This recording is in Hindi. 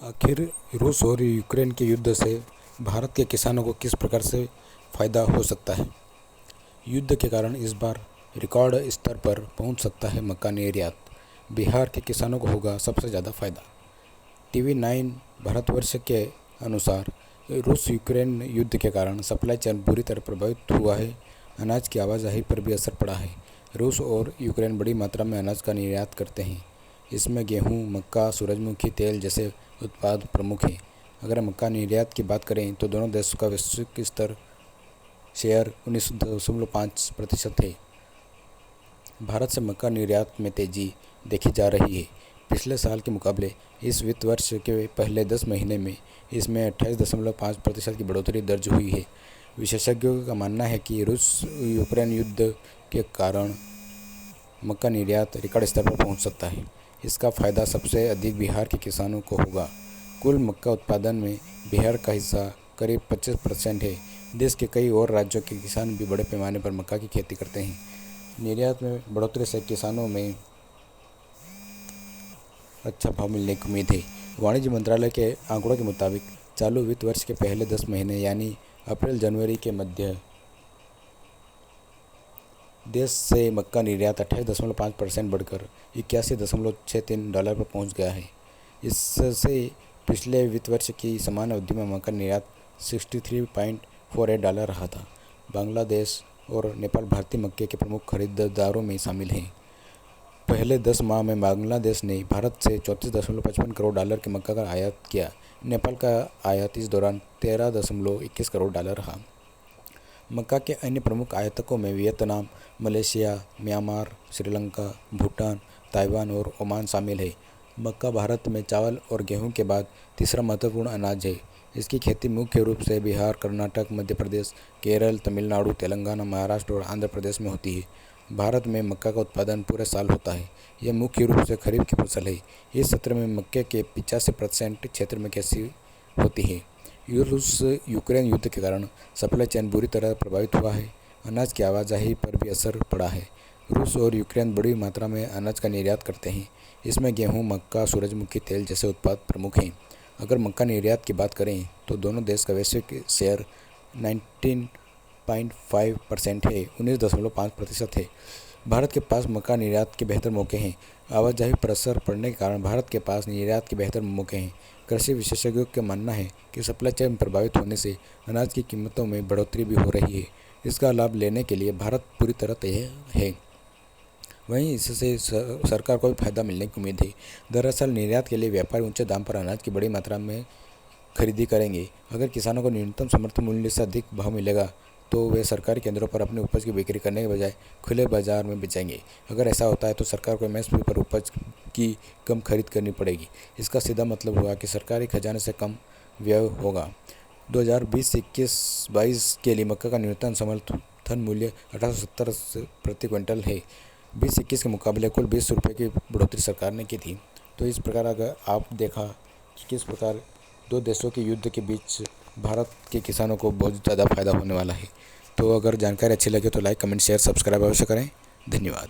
आखिर रूस और यूक्रेन के युद्ध से भारत के किसानों को किस प्रकार से फ़ायदा हो सकता है। युद्ध के कारण इस बार रिकॉर्ड स्तर पर पहुंच सकता है मक्का निर्यात। बिहार के किसानों को होगा सबसे ज़्यादा फ़ायदा। TV9 भारतवर्ष के अनुसार रूस यूक्रेन युद्ध के कारण सप्लाई चेन बुरी तरह प्रभावित हुआ है। अनाज की आवाजाही पर भी असर पड़ा है। रूस और यूक्रेन बड़ी मात्रा में अनाज का निर्यात करते हैं। इसमें गेहूं, मक्का, सूरजमुखी तेल जैसे उत्पाद प्रमुख हैं। अगर मक्का निर्यात की बात करें तो दोनों देशों का वैश्विक स्तर शेयर 19.5% है। भारत से मक्का निर्यात में तेजी देखी जा रही है। पिछले साल के मुकाबले इस वित्त वर्ष के पहले 10 महीने में इसमें 28.5% की बढ़ोतरी दर्ज हुई है। विशेषज्ञों का मानना है कि रूस यूक्रेन युद्ध के कारण मक्का निर्यात रिकॉर्ड स्तर पर पहुंच सकता है। इसका फ़ायदा सबसे अधिक बिहार के किसानों को होगा। कुल मक्का उत्पादन में बिहार का हिस्सा करीब 25% है। देश के कई और राज्यों के किसान भी बड़े पैमाने पर मक्का की खेती करते हैं। निर्यात में बढ़ोतरी से किसानों में अच्छा भाव मिलने की उम्मीद है। वाणिज्य मंत्रालय के आंकड़ों के मुताबिक चालू वित्त वर्ष के पहले 10 महीने यानी अप्रैल-जनवरी के मध्य देश से मक्का निर्यात 28.5% बढ़कर $81.63 पर पहुंच गया है। इससे पिछले वित्त वर्ष की समान अवधि में मक्का निर्यात $63.48 रहा था। बांग्लादेश और नेपाल भारतीय मक्के के प्रमुख खरीदारों में शामिल हैं। पहले 10 माह में बांग्लादेश ने भारत से $34.55 करोड़ के मक्का का आयात किया। नेपाल का आयात इस दौरान $13.21 करोड़ रहा। मक्का के अन्य प्रमुख आयातकों में Vietnam, Malaysia, Myanmar, Sri Lanka, Bhutan, Taiwan और ओमान शामिल है। मक्का भारत में चावल और गेहूं के बाद तीसरा महत्वपूर्ण अनाज है। इसकी खेती मुख्य रूप से बिहार, कर्नाटक, मध्य प्रदेश, केरल, तमिलनाडु, तेलंगाना, महाराष्ट्र और आंध्र प्रदेश में होती है। भारत में मक्का का उत्पादन पूरे साल होता है। यह मुख्य रूप से खरीफ की फसल है। इस सत्र में मक्के के 85% क्षेत्र में खेती होती है। रूस यूक्रेन युद्ध के कारण सप्लाई चेन बुरी तरह प्रभावित हुआ है। अनाज की आवाजाही पर भी असर पड़ा है। रूस और यूक्रेन बड़ी मात्रा में अनाज का निर्यात करते हैं। इसमें गेहूं, मक्का, सूरजमुखी तेल जैसे उत्पाद प्रमुख हैं। अगर मक्का निर्यात की बात करें तो दोनों देश का वैश्विक शेयर 19.5% है, 19.5% है। भारत के पास मक्का निर्यात के बेहतर मौके हैं। आवाजाही पर असर पड़ने के कारण भारत के पास निर्यात के बेहतर मौके हैं। कृषि विशेषज्ञों का मानना है कि सप्लाई चेन प्रभावित होने से अनाज की कीमतों में बढ़ोतरी भी हो रही है। इसका लाभ लेने के लिए भारत पूरी तरह तैयार है। वहीं इससे सरकार को भी फायदा मिलने की उम्मीद है। दरअसल निर्यात के लिए व्यापारी ऊंचे दाम पर अनाज की बड़ी मात्रा में खरीदी करेंगे। अगर किसानों को न्यूनतम समर्थन मूल्य से अधिक भाव मिलेगा तो वे सरकारी केंद्रों पर अपनी उपज की बिक्री करने के बजाय खुले बाजार में बेचेंगे। अगर ऐसा होता है तो सरकार को MSP पर उपज की कम खरीद करनी पड़ेगी। इसका सीधा मतलब हुआ कि सरकारी खजाने से कम व्यय होगा। 2020-21-22 के लिए मक्का का न्यूनतम समर्थन मूल्य 1870 प्रति क्विंटल है। 2021 के मुकाबले कुल 20 रुपये की बढ़ोतरी सरकार ने की थी। तो इस प्रकार अगर आप देखा कि किस प्रकार दो देशों के युद्ध के बीच भारत के किसानों को बहुत ज़्यादा फायदा होने वाला है। तो अगर जानकारी अच्छी लगे तो लाइक, कमेंट, शेयर, सब्सक्राइब अवश्य करें। धन्यवाद।